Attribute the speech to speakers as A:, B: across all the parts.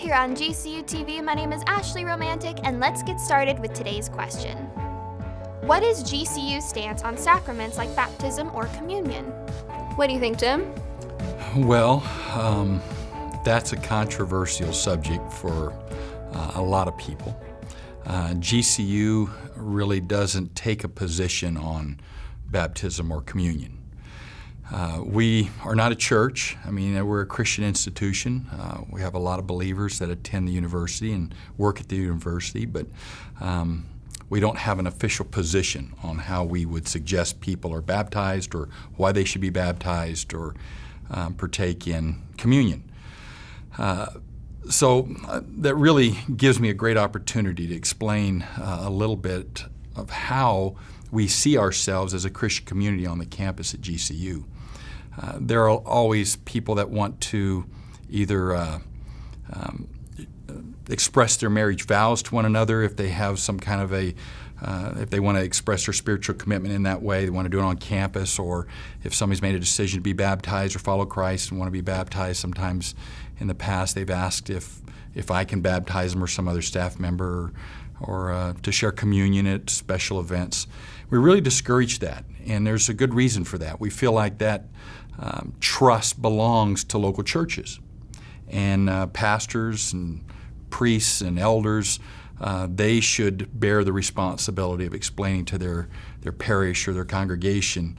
A: here on GCU TV. My name is Ashley Romantic, and let's get started with today's question. What is GCU's stance on sacraments like baptism or communion? What do you think, Jim?
B: Well, that's a controversial subject for a lot of people. GCU really doesn't take a position on baptism or communion. We are not a church. I mean, we're a Christian institution. We have a lot of believers that attend the university and work at the university, but we don't have an official position on how we would suggest people are baptized or why they should be baptized or partake in communion. So that really gives me a great opportunity to explain a little bit of how we see ourselves as a Christian community on the campus at GCU. There are always people that want to either express their marriage vows to one another if they have some kind of if they want to express their spiritual commitment in that way, they want to do it on campus, or if somebody's made a decision to be baptized or follow Christ and want to be baptized. Sometimes in the past they've asked if I can baptize them or some other staff member, or to share communion at special events. We really discourage that, and there's a good reason for that. We feel like that trust belongs to local churches, and pastors and priests and elders, they should bear the responsibility of explaining to their parish or their congregation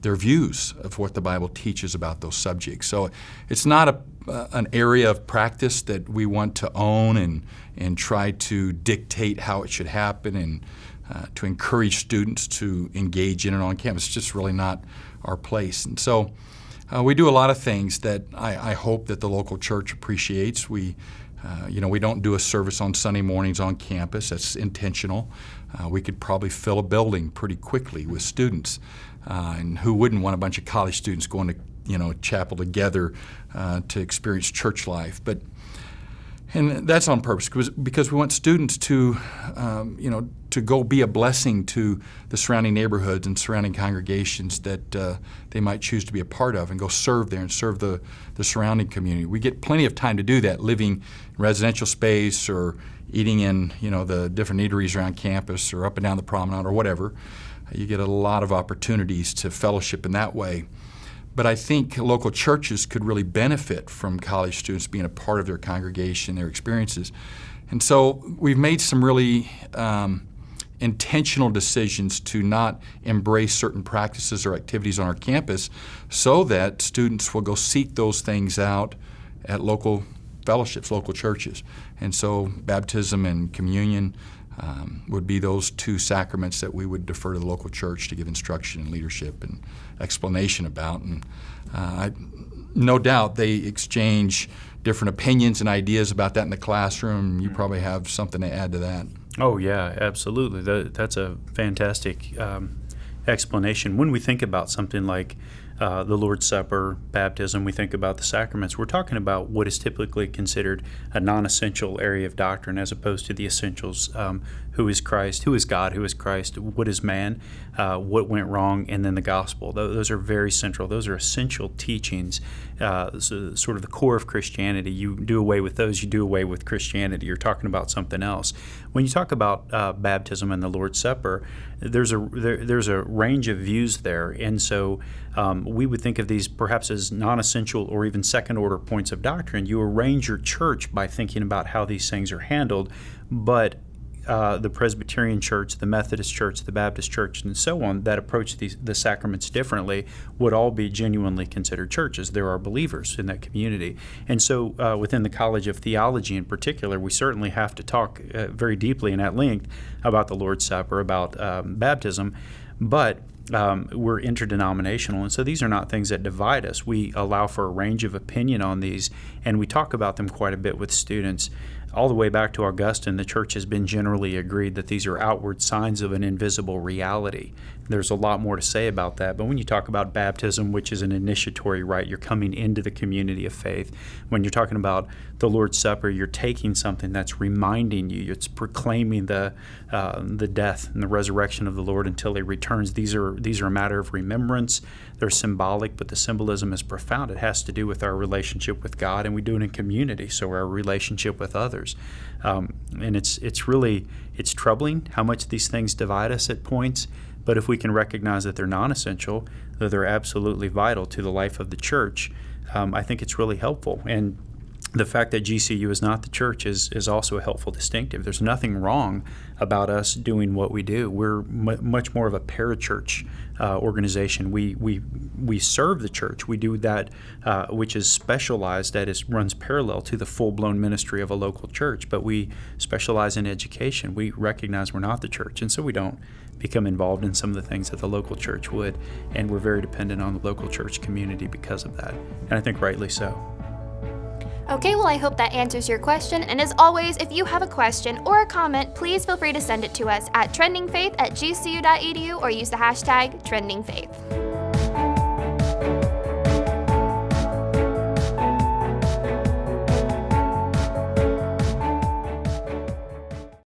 B: their views of what the Bible teaches about those subjects. So it's not an area of practice that we want to own and try to dictate how it should happen and to encourage students to engage in it on campus. It's just really not our place. And so we do a lot of things that I hope that the local church appreciates. We don't do a service on Sunday mornings on campus. That's intentional. We could probably fill a building pretty quickly with students. And who wouldn't want a bunch of college students going to chapel together to experience church life? And that's on purpose because we want students to go be a blessing to the surrounding neighborhoods and surrounding congregations that they might choose to be a part of, and go serve there and serve the surrounding community. We get plenty of time to do that, living in residential space or eating in the different eateries around campus or up and down the promenade or whatever. You get a lot of opportunities to fellowship in that way. But I think local churches could really benefit from college students being a part of their congregation, their experiences. And so we've made some really intentional decisions to not embrace certain practices or activities on our campus so that students will go seek those things out at local fellowships, local churches. And so baptism and communion would be those two sacraments that we would defer to the local church to give instruction and leadership and explanation about. And no doubt they exchange different opinions and ideas about that in the classroom. You probably have something to add to that.
C: Oh, yeah, absolutely. That's a fantastic explanation. When we think about something like the Lord's Supper, baptism, we think about the sacraments, we're talking about what is typically considered a non-essential area of doctrine as opposed to the essentials. Who is Christ? Who is God? Who is Christ? What is man? What went wrong? And then the gospel. Those are very central. Those are essential teachings, sort of the core of Christianity. You do away with those, you do away with Christianity. You're talking about something else. When you talk about baptism and the Lord's Supper, there's a range of views there. And so we would think of these perhaps as non-essential or even second-order points of doctrine. You arrange your church by thinking about how these things are handled, but the Presbyterian Church, the Methodist Church, the Baptist Church, and so on that approach the sacraments differently would all be genuinely considered churches. There are believers in that community. And so within the College of Theology in particular, we certainly have to talk very deeply and at length about the Lord's Supper, about baptism, but we're interdenominational, and so these are not things that divide us. We allow for a range of opinion on these, and we talk about them quite a bit with students. All the way back to Augustine, the church has been generally agreed that these are outward signs of an invisible reality. there's a lot more to say about that. But when you talk about baptism, which is an initiatory rite, you're coming into the community of faith. When you're talking about the Lord's Supper, you're taking something that's reminding you, it's proclaiming the death and the resurrection of the Lord until He returns. These are a matter of remembrance. They're symbolic, but the symbolism is profound. It has to do with our relationship with God, and we do it in community, so our relationship with others. And it's troubling how much these things divide us at points, but if we can recognize that they're non-essential, that they're absolutely vital to the life of the church, I think it's really helpful. And the fact that GCU is not the church is also a helpful distinctive. There's nothing wrong about us doing what we do. We're much more of a parachurch organization. We serve the church. We do that which is specialized, runs parallel to the full-blown ministry of a local church, but we specialize in education. We recognize we're not the church, and so we don't become involved in some of the things that the local church would, and we're very dependent on the local church community because of that, and I think rightly so.
A: Okay, well, I hope that answers your question. And as always, if you have a question or a comment, please feel free to send it to us at trendingfaith@gcu.edu or use the hashtag trendingfaith.